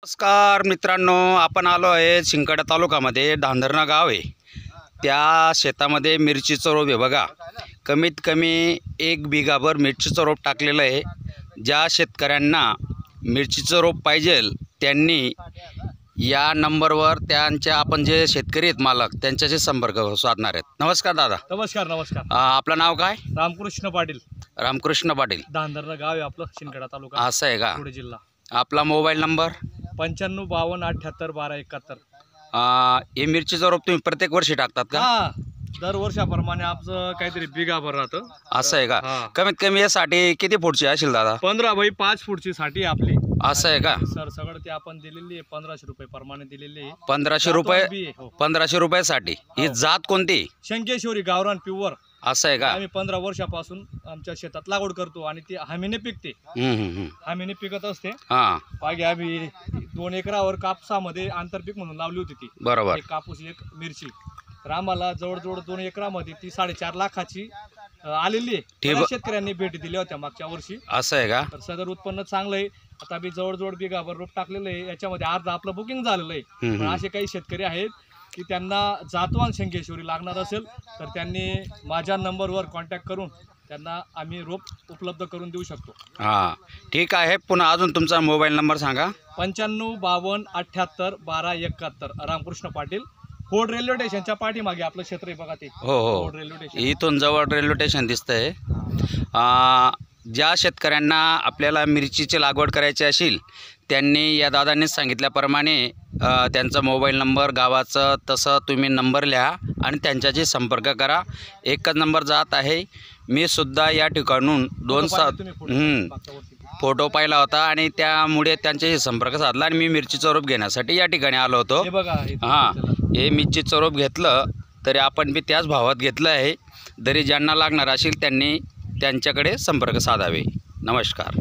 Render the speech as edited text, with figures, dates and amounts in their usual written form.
नमस्कार मित्रांनो, आपण आलो आहे शिंदखेडा तालुक्यामध्ये धांधरणा गाव आहे। त्या शेतामध्ये मिरचीचं रोप आहे बघा। कमीत कमी 1 बिघाभर मिरचीचं रोप टाकलेलं आहे। ज्या शेतकऱ्यांना मिरचीचं रोप पाहिजे त्यांनी या नंबरवर त्यांच्या आपण जे शेतकरी आहेत मालक त्यांच्याशी संपर्क साधणार आहेत। नमस्कार दादा। नमस्कार नमस्कर। आपलं नाव काय? रामकृष्ण पाटील। रामकृष्ण पाटील। धांधरणा गाव आहे आपलं, शिंदखेडा तालुका। असं आहे का? पुणे जिल्हा। आपला मोबाईल नंबर 9552781271। हे मिरचीचं रोप तुम्ही प्रत्येक वर्षी टाकतात का? हां, दर वर्षाप्रमाणे आमचं काहीतरी बिघाभर राहतं। असं आहे का? कमीत कमी यासाठी किती फूटची असेल दादा? 15 बाय 5 फूटची साठी आपली। असं आहे का? सर सगळं ते आपण दिलेली आहे, 1500 रुपये प्रमाणे दिलेली आहे। 1500 रुपये? हो। 1500 रुपयासाठी ही जात कोणती? शंकेश्वरी गावरान प्युअर। असं आहे का? आम्ही 15 वर्षापासून आमच्या शेतात लागवड करतो आणि ती हमीने पिकते। हमीने पिकत असते। हां, मागे आम्ही 2 एकरावर कापसामध्ये आंतरपीक म्हणून लावली होती ती। बरोबर। एक कापूस एक मिरची। तर आम्हाला जवळजवळ 2 एकरामध्ये ती 4.5 लाखाची आलेली आहे। बऱ्याच शेतकऱ्यांनी भेटी दिल्या होत्या मागच्या वर्षी। असं आहे का? तर सदर उत्पन्न चांगलं आहे। आता आम्ही जवळजवळ बिघाभर रोप टाकलेलं आहे। याच्यामध्ये अर्ध आपलं बुकिंग झालेलं आहे। पण असे काही शेतकरी आहेत की त्यांना जातवान शंकेश्वरी लागणार असेल तर त्यांनी माझ्या नंबरवर कॉन्टॅक्ट करून त्यांना आम्ही रोप उपलब्ध करून देऊ शकतो। हां, ठीक आहे। पुन्हा अजून तुमचा मोबाईल नंबर सांगा। 9552781271। रामकृष्ण पाटील। फोर्ड रेल्वे स्टेशनच्या पाठीमागे आपलं क्षेत्र आहे बघा ते। हो हो, फोर्ड रेल्वे स्टेशन इथून जवळ रेल्वे स्टेशन दिसतंय। ज्या शेतकऱ्यांना आपल्याला मिरचीची लागवड करायची असेल त्यांनी या दादांनी सांगितल्याप्रमाणे त्यांचा मोबाईल नंबर गावाचं तसं तुम्ही नंबर लिहा आणि त्यांच्याशी संपर्क करा। एकच नंबर जात आहे। मी सुद्धा या ठिकाणून 2 फोटो पाहिला होता आणि त्यामुळे त्यांच्याशी संपर्क साधला आणि मी मिरचीचं रोप घेण्यासाठी या ठिकाणी आलो होतो। हां, हे मिरचीचं रोप घेतलं तरी आपण बी त्याच भावात घेतलं आहे। जरी ज्यांना लागणार असेल त्यांनी त्यांच्याकडे संपर्क साधावे। नमस्कार।